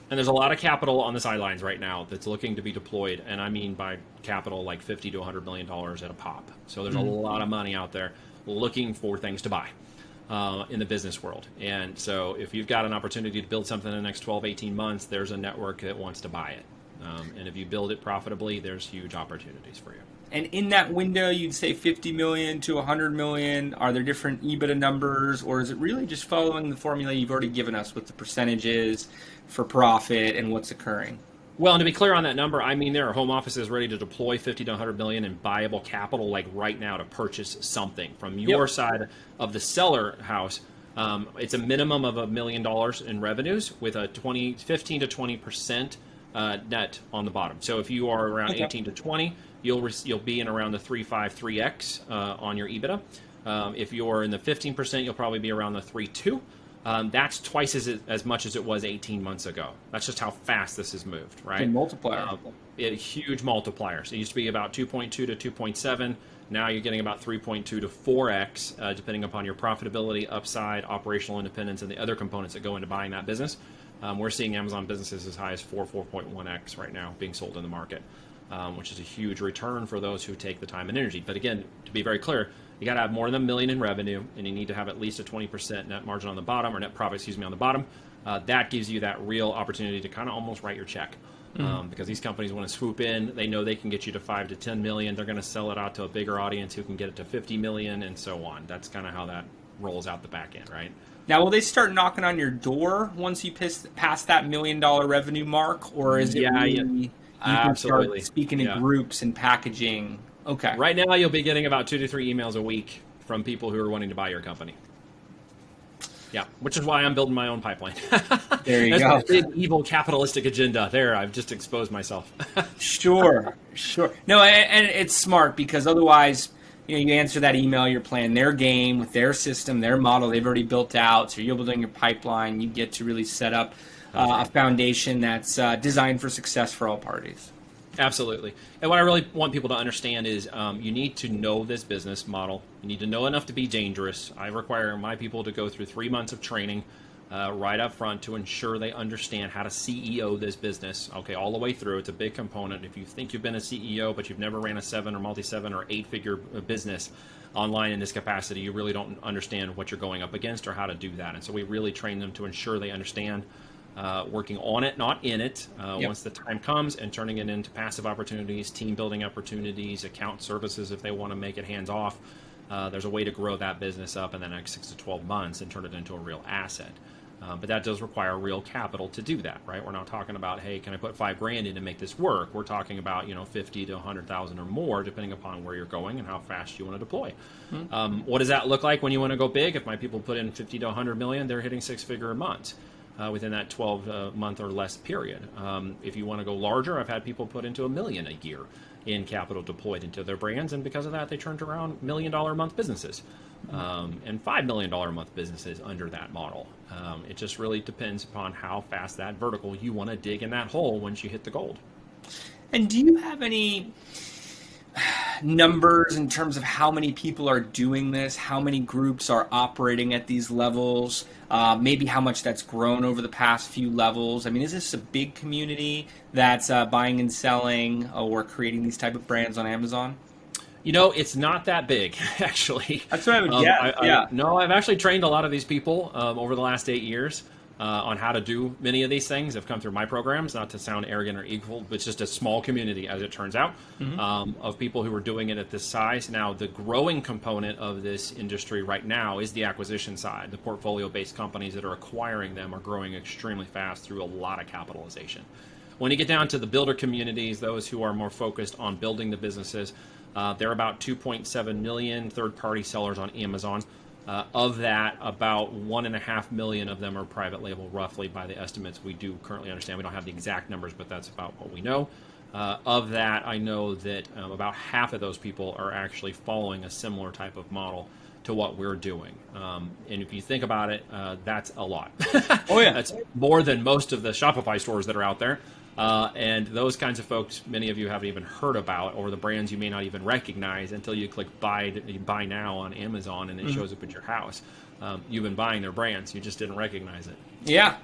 And there's a lot of capital on the sidelines right now that's looking to be deployed, and I mean by capital like 50 to 100 million dollars at a pop. So there's a lot of money out there looking for things to buy in the business world. And so if you've got an opportunity to build something in the next 12, 18 months, there's a network that wants to buy it. And if you build it profitably, there's huge opportunities for you. And in that window, you'd say 50 million to 100 million. Are there different EBITDA numbers, or is it really just following the formula you've already given us with the percentages for profit and what's occurring? Well, and to be clear on that number, I mean there are home offices ready to deploy 50 to 100 million in buyable capital, like right now, to purchase something. From your side of the seller house, it's a minimum of $1 million in revenues with a 15 to 20% net on the bottom. So if you are around 18 to 20, you'll be in around the 3.5, 3x on your EBITDA. If you're in the 15%, you'll probably be around the 3.2. That's twice as much as it was 18 months ago. That's just how fast this has moved, right? Multiplier. Huge multipliers. It used to be about 2.2 to 2.7. Now you're getting about 3.2 to 4x, depending upon your profitability, upside, operational independence, and the other components that go into buying that business. We're seeing Amazon businesses as high as 4.1x right now being sold in the market, which is a huge return for those who take the time and energy. But again, to be very clear, you got to have more than $1 million in revenue, and you need to have at least a 20% net margin on the bottom, or net profit, on the bottom. That gives you that real opportunity to kind of almost write your check. Because these companies want to swoop in. They know they can get you to 5 to 10 million. They're going to sell it out to a bigger audience who can get it to 50 million, and so on. That's kind of how that rolls out the back end, right? Now, will they start knocking on your door once you pass that $1 million revenue mark, or is it really, you can start speaking to groups and packaging? Okay. Right now, you'll be getting about 2 to 3 emails a week from people who are wanting to buy your company. Yeah, which is why I'm building my own pipeline. There you That's go. My big evil capitalistic agenda. There, I've just exposed myself. Sure. No, and it's smart because otherwise, you answer that email, you're playing their game with their system, their model they've already built out. So you're building your pipeline. You get to really set up a foundation that's designed for success for all parties. Absolutely. And what I really want people to understand is you need to know this business model. You need to know enough to be dangerous. I require my people to go through 3 months of training right up front to ensure they understand how to CEO this business, okay, all the way through. It's a big component. If you think you've been a CEO, but you've never ran a 7 or multi-7 or 8-figure business online in this capacity, you really don't understand what you're going up against or how to do that. And so we really train them to ensure they understand working on it, not in it, once the time comes, and turning it into passive opportunities, team building opportunities, account services if they want to make it hands off. There's a way to grow that business up in the next 6 to 12 months and turn it into a real asset. But that does require real capital to do that, right? We're not talking about, hey, can I put $5,000 in to make this work? We're talking about, 50 to 100,000 or more, depending upon where you're going and how fast you want to deploy. What does that look like when you want to go big? If my people put in 50 to 100 million, they're hitting 6-figure a month. Within that 12-month or less period. If you want to go larger, I've had people put into $1 million a year in capital deployed into their brands, and because of that, they turned around $1 million a month businesses and $5 million a month businesses under that model. It just really depends upon how fast that vertical you want to dig in that hole once you hit the gold. And do you have any numbers in terms of how many people are doing this, how many groups are operating at these levels, maybe how much that's grown over the past few levels? I mean, is this a big community that's buying and selling or creating these type of brands on Amazon? It's not that big, actually. That's what I would guess. No, I've actually trained a lot of these people over the last 8 years on how to do many of these things. Have come through my programs, not to sound arrogant or equal, but it's just a small community, as it turns out, of people who are doing it at this size. Now, the growing component of this industry right now is the acquisition side. The portfolio-based companies that are acquiring them are growing extremely fast through a lot of capitalization. When you get down to the builder communities, those who are more focused on building the businesses, there are about 2.7 million third-party sellers on Amazon. Of that, about 1.5 million of them are private label, roughly, by the estimates we do currently understand. We don't have the exact numbers, but that's about what we know. Of that, I know that about half of those people are actually following a similar type of model to what we're doing. And if you think about it, that's a lot. Oh, yeah. That's more than most of the Shopify stores that are out there. And those kinds of folks, many of you haven't even heard about, or the brands you may not even recognize until you click buy now on Amazon and it shows up at your house. You've been buying their brands, you just didn't recognize it. Yeah.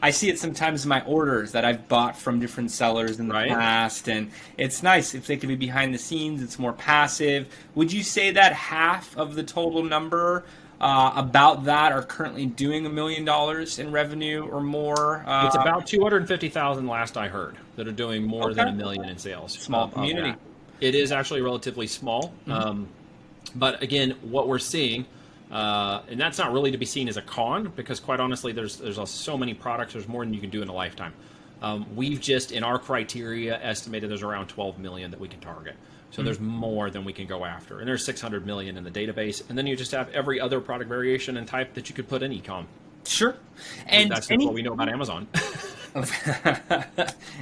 I see it sometimes in my orders that I've bought from different sellers in the Right. past, and it's nice if they can be behind the scenes. It's more passive. Would you say that half of the total number about that are currently doing $1 million in revenue or more? It's about 250,000 last I heard that are doing more than $1 million in sales. Small community. It is actually relatively small. But again, what we're seeing, and that's not really to be seen as a con, because quite honestly, there's so many products, there's more than you can do in a lifetime. We've just, in our criteria, estimated there's around 12 million that we can target. So there's more than we can go after. And there's 600 million in the database. And then you just have every other product variation and type that you could put in e-com. Sure. And that's what we know about Amazon.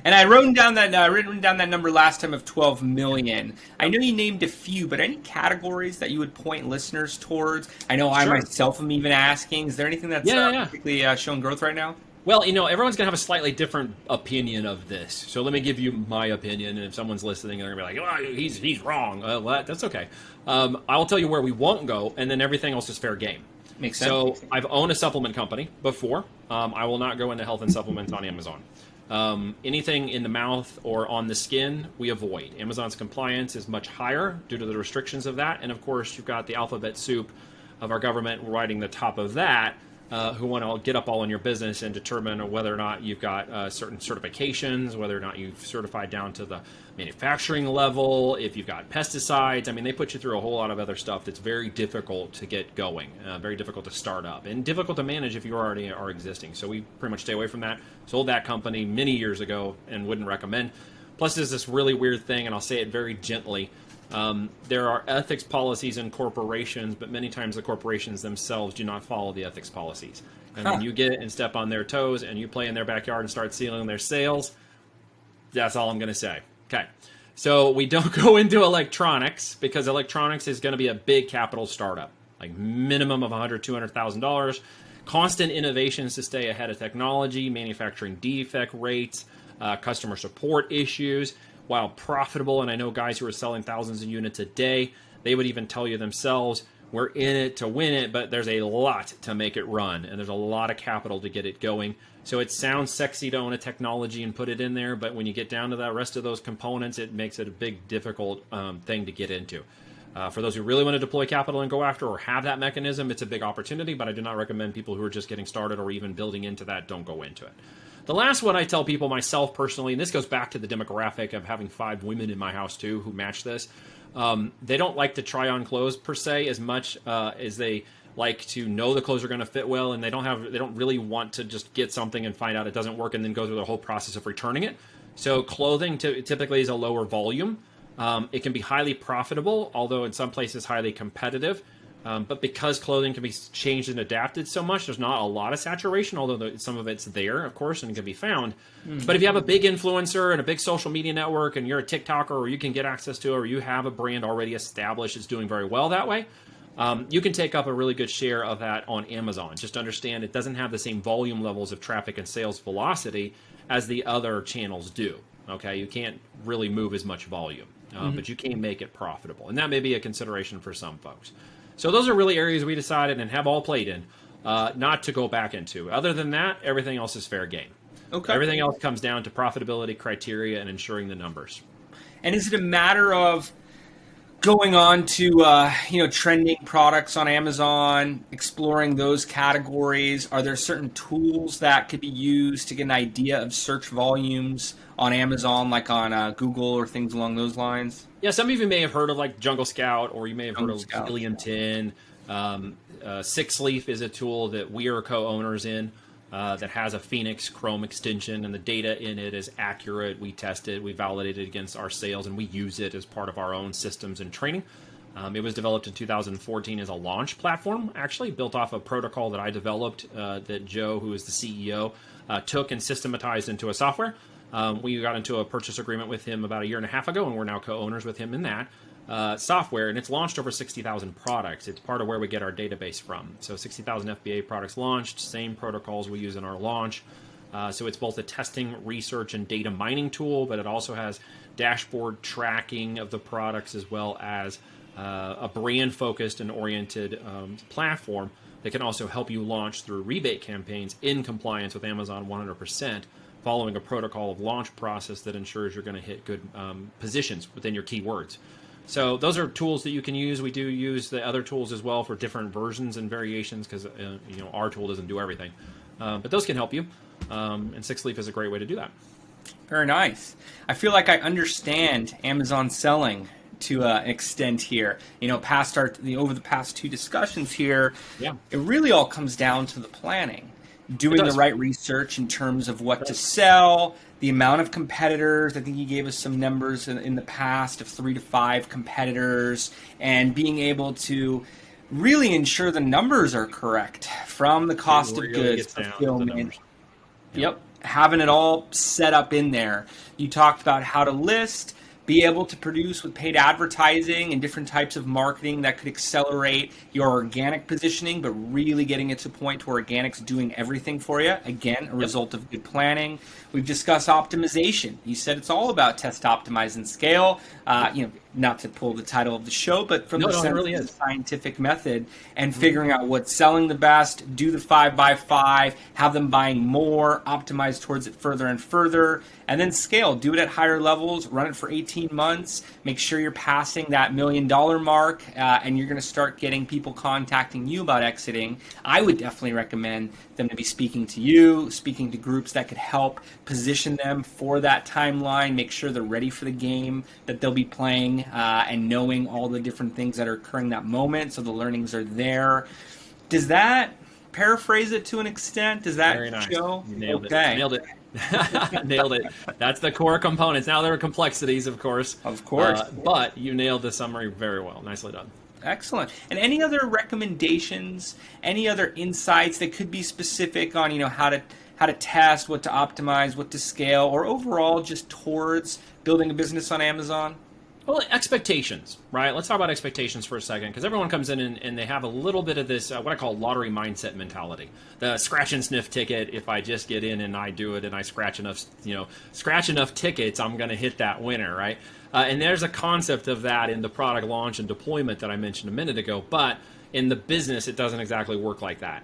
And I wrote down that number last time of 12 million. I know you named a few, but any categories that you would point listeners towards? I know I myself am even asking. Is there anything that's particularly showing growth right now? Well, everyone's going to have a slightly different opinion of this. So let me give you my opinion. And if someone's listening, they're going to be like, oh, he's wrong. Well, that's okay. I'll tell you where we won't go, and then everything else is fair game. Makes sense. So I've owned a supplement company before. I will not go into health and supplements on Amazon. Anything in the mouth or on the skin, we avoid. Amazon's compliance is much higher due to the restrictions of that. And of course, you've got the alphabet soup of our government riding the top of that, who want to get up all in your business and determine whether or not you've got certain certifications, whether or not you've certified down to the manufacturing level, if you've got pesticides. I mean, they put you through a whole lot of other stuff that's very difficult to get going, very difficult to start up, and difficult to manage if you already are existing. So we pretty much stay away from that. Sold that company many years ago and wouldn't recommend. Plus, there's this really weird thing, and I'll say it very gently. There are ethics policies in corporations, but many times the corporations themselves do not follow the ethics policies. And when you get and step on their toes and you play in their backyard and start stealing their sales, that's all I'm going to say. Okay. So we don't go into electronics, because electronics is going to be a big capital startup, like minimum of $100,000, $200,000. Constant innovations to stay ahead of technology, manufacturing defect rates, customer support issues. While profitable, and I know guys who are selling thousands of units a day, they would even tell you themselves, we're in it to win it, but there's a lot to make it run, and there's a lot of capital to get it going. So it sounds sexy to own a technology and put it in there, but when you get down to the rest of those components, it makes it a big, difficult thing to get into. For those who really want to deploy capital and go after or have that mechanism, it's a big opportunity, but I do not recommend people who are just getting started or even building into that don't go into it. The last one I tell people, myself personally, and this goes back to the demographic of having 5 women in my house too who match this. They don't like to try on clothes per se as much as they like to know the clothes are going to fit well, and they don't really want to just get something and find out it doesn't work and then go through the whole process of returning it. So clothing typically is a lower volume. It can be highly profitable, although in some places highly competitive. But because clothing can be changed and adapted so much, there's not a lot of saturation, although some of it's there, of course, and it can be found. But if you have a big influencer and a big social media network and you're a TikToker, or you can get access to, or you have a brand already established, it's doing very well that way, you can take up a really good share of that on Amazon. Just understand it doesn't have the same volume levels of traffic and sales velocity as the other channels do. Okay, you can't really move as much volume, but you can make it profitable. And that may be a consideration for some folks. So those are really areas we decided and have all played in not to go back into. Other than that, everything else is fair game. Okay. Everything else comes down to profitability criteria and ensuring the numbers. And is it a matter of going on to trending products on Amazon, exploring those categories? Are there certain tools that could be used to get an idea of search volumes on Amazon, like on Google or things along those lines? Yeah, some of you may have heard of like Jungle Scout, or you may have heard of Helium 10. Six Leaf is a tool that we are co-owners in that has a Phoenix Chrome extension, and the data in it is accurate. We test it, we validate it against our sales, and we use it as part of our own systems and training. It was developed in 2014 as a launch platform, actually built off a protocol that I developed that Joe, who is the CEO, took and systematized into a software. We got into a purchase agreement with him about 1.5 years ago, and we're now co-owners with him in that software, and it's launched over 60,000 products. It's part of where we get our database from. So 60,000 FBA products launched, same protocols we use in our launch. So it's both a testing, research, and data mining tool, but it also has dashboard tracking of the products as well as a brand-focused and oriented platform that can also help you launch through rebate campaigns in compliance with Amazon 100%, following a protocol of launch process that ensures you're going to hit good positions within your keywords. So those are tools that you can use. We do use the other tools as well for different versions and variations because our tool doesn't do everything. But those can help you, and Six Leaf is a great way to do that. Very nice. I feel like I understand Amazon selling to an extent here. Over the past two discussions here, it really all comes down to the planning, doing the right research in terms of what to sell, the amount of competitors. I think you gave us some numbers in the past of 3 to 5 competitors, and being able to really ensure the numbers are correct from the cost of goods, fulfillment. Yep. Having it all set up in there. You talked about how to list, be able to produce with paid advertising and different types of marketing that could accelerate your organic positioning, but really getting it to a point where organic's doing everything for you. Again, a result of good planning. We've discussed optimization. You said it's all about test, optimize, and scale. Not to pull the title of the show, but from the scientific method and figuring out what's selling the best, do the 5x5, have them buying more, optimize towards it further and further, and then scale. Do it at higher levels, run it for 18 months, make sure you're passing that $1 million mark, and you're going to start getting people contacting you about exiting. I would definitely recommend them to be speaking to you, speaking to groups that could help position them for that timeline, make sure they're ready for the game that they'll be playing, and knowing all the different things that are occurring that moment, so the learnings are there. Does that paraphrase it to an extent? Does that show? Nailed it. Nailed it. That's the core components. Now there are complexities, of course. But you nailed the summary very well. Nicely done. Excellent. And any other recommendations, any other insights that could be specific on, how to test, what to optimize, what to scale, or overall just towards building a business on Amazon? Well, expectations, right? Let's talk about expectations for a second, because everyone comes in and they have a little bit of this, what I call lottery mindset mentality. The scratch and sniff ticket, if I just get in and I do it and I scratch enough tickets, I'm going to hit that winner, right? And there's a concept of that in the product launch and deployment that I mentioned a minute ago, but in the business, it doesn't exactly work like that.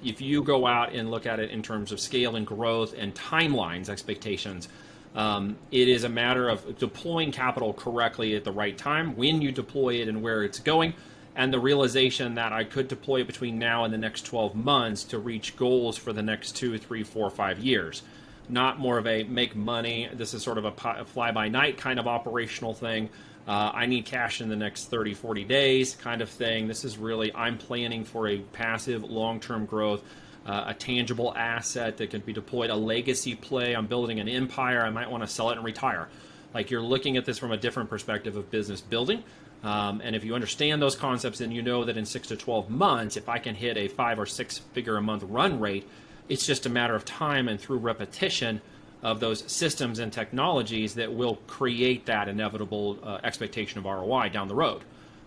If you go out and look at it in terms of scale and growth and timelines, expectations, it is a matter of deploying capital correctly at the right time, when you deploy it and where it's going, and the realization that I could deploy it between now and the next 12 months to reach goals for the next 2, 3, 4, 5 years. Not more of a make money, this is sort of a fly-by-night kind of operational thing. I need cash in the next 30, 40 days kind of thing. This is really, I'm planning for a passive long-term growth, a tangible asset that can be deployed, a legacy play. I'm building an empire. I might want to sell it and retire. Like, you're looking at this from a different perspective of business building. And if you understand those concepts and you know that in 6 to 12 months, if I can hit a 5 or 6 figure a month run rate, it's just a matter of time and through repetition of those systems and technologies that will create that inevitable expectation of ROI down the road.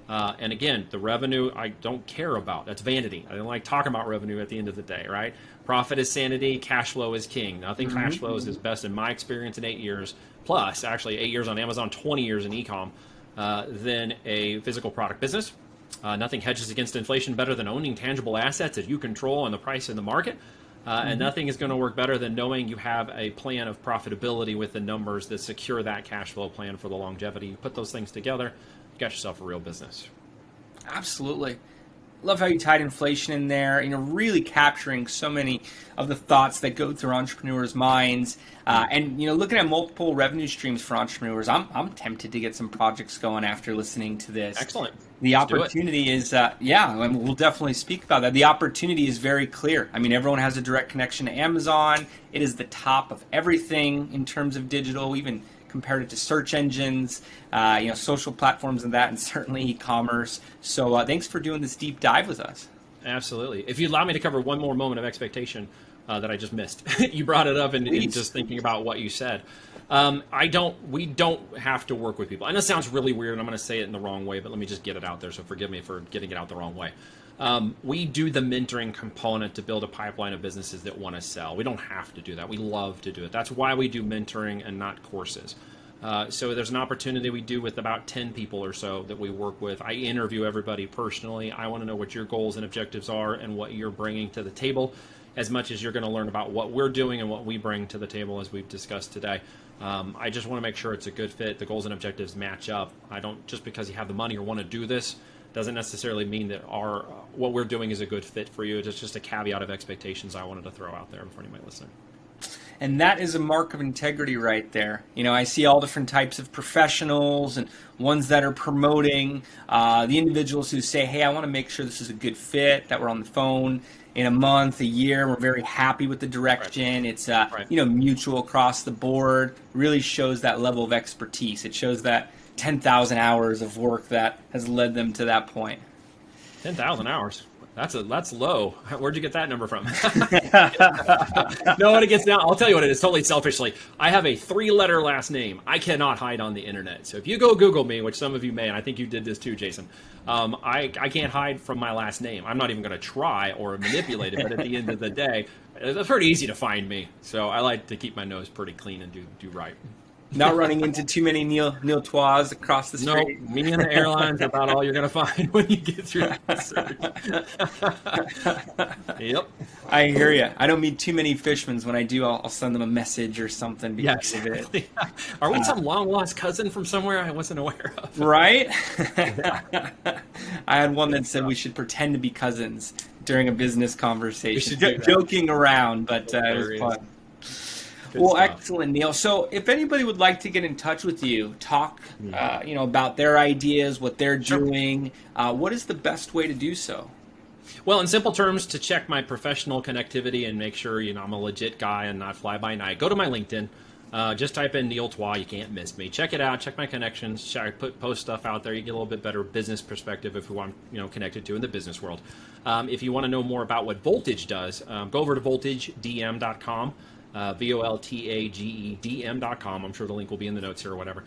And again, the revenue I don't care about. That's vanity. I don't like talking about revenue at the end of the day, right? Profit is sanity. Cash flow is king. Nothing cash flows is best in my experience in 8 years, plus actually 8 years on Amazon, 20 years in e-com, than a physical product business. Nothing hedges against inflation better than owning tangible assets that you control and the price in the market. And nothing is going to work better than knowing you have a plan of profitability with the numbers that secure that cash flow plan for the longevity. You put those things together, you got yourself a real business. Absolutely. Love how you tied inflation in there, really capturing so many of the thoughts that go through entrepreneurs' minds. And, looking at multiple revenue streams for entrepreneurs, I'm tempted to get some projects going after listening to this. Excellent. The opportunity is, and we'll definitely speak about that. The opportunity is very clear. I mean, everyone has a direct connection to Amazon. It is the top of everything in terms of digital, even compared it to search engines, social platforms and that, and certainly e-commerce. So thanks for doing this deep dive with us. Absolutely. If you'd allow me to cover one more moment of expectation that I just missed. You brought it up in just thinking about what you said. We don't have to work with people. I know it sounds really weird, and I'm going to say it in the wrong way, but let me just get it out there, so forgive me for getting it out the wrong way. We do the mentoring component to build a pipeline of businesses that want to sell. We don't have to do that. We love to do it. That's why we do mentoring and not courses. So there's an opportunity we do with about 10 people or so that we work with. I interview everybody personally. I want to know what your goals and objectives are and what you're bringing to the table, as much as you're going to learn about what we're doing and what we bring to the table, as we've discussed today. I just want to make sure it's a good fit. The goals and objectives match up. I don't, just because you have the money or want to do this, doesn't necessarily mean that what we're doing is a good fit for you. It's just a caveat of expectations I wanted to throw out there for anybody listening. And that is a mark of integrity right there. I see all different types of professionals and ones that are promoting, the individuals who say, hey, I want to make sure this is a good fit, that we're on the phone in a month, a year. We're very happy with the direction. Right. It's mutual across the board. Really shows that level of expertise. It shows that 10,000 hours of work that has led them to that point. 10,000 hours. That's low. Where'd you get that number from? No, when it gets down, I'll tell you what it is, totally selfishly. I have a 3-letter last name. I cannot hide on the internet. So if you go Google me, which some of you may, and I think you did this too, Jason, I can't hide from my last name. I'm not even going to try or manipulate it, but at the end of the day, it's pretty easy to find me. So I like to keep my nose pretty clean and do right. Not running into too many Neil Tois across the street. No, me and the airlines are about all you're going to find when you get through that search. Yep. I hear you. I don't meet too many fishermen. When I do, I'll send them a message or something because of it. Are we some long-lost cousin from somewhere I wasn't aware of? Right? I had one that said we should pretend to be cousins during a business conversation. Joking around, but it was fun. Well, excellent, Neil. So if anybody would like to get in touch with you, talk about their ideas, what they're doing, what is the best way to do so? Well, in simple terms, to check my professional connectivity and make sure I'm a legit guy and not fly by night, go to my LinkedIn. Just type in Neil Tois. You can't miss me. Check it out. Check my connections. Post stuff out there. You get a little bit better business perspective if who I'm connected to in the business world. If you want to know more about what Voltage does, go over to voltagedm.com. VOLTAGEDM.com. I'm sure the link will be in the notes here or whatever.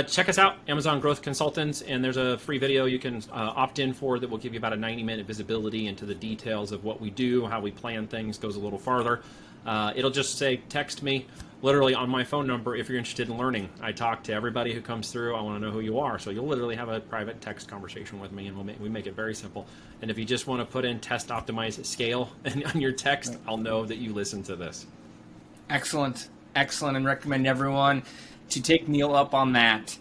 Check us out, Amazon Growth Consultants, and there's a free video you can opt in for that will give you about a 90-minute visibility into the details of what we do, how we plan things, goes a little farther. It'll just say, text me, literally on my phone number if you're interested in learning. I talk to everybody who comes through. I want to know who you are. So you'll literally have a private text conversation with me, and we make it very simple. And if you just want to put in test optimize scale on your text, I'll know that you listen to this. Excellent, and recommend everyone to take Neil up on that.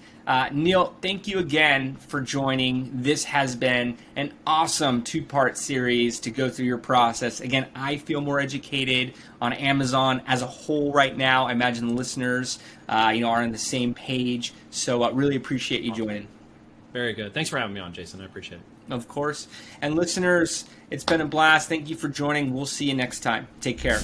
Neil, thank you again for joining. This has been an awesome 2-part series to go through your process. Again, I feel more educated on Amazon as a whole right now. I imagine the listeners, are on the same page. So really appreciate you joining. Very good. Thanks for having me on, Jason. I appreciate it. Of course. And listeners, it's been a blast. Thank you for joining. We'll see you next time. Take care.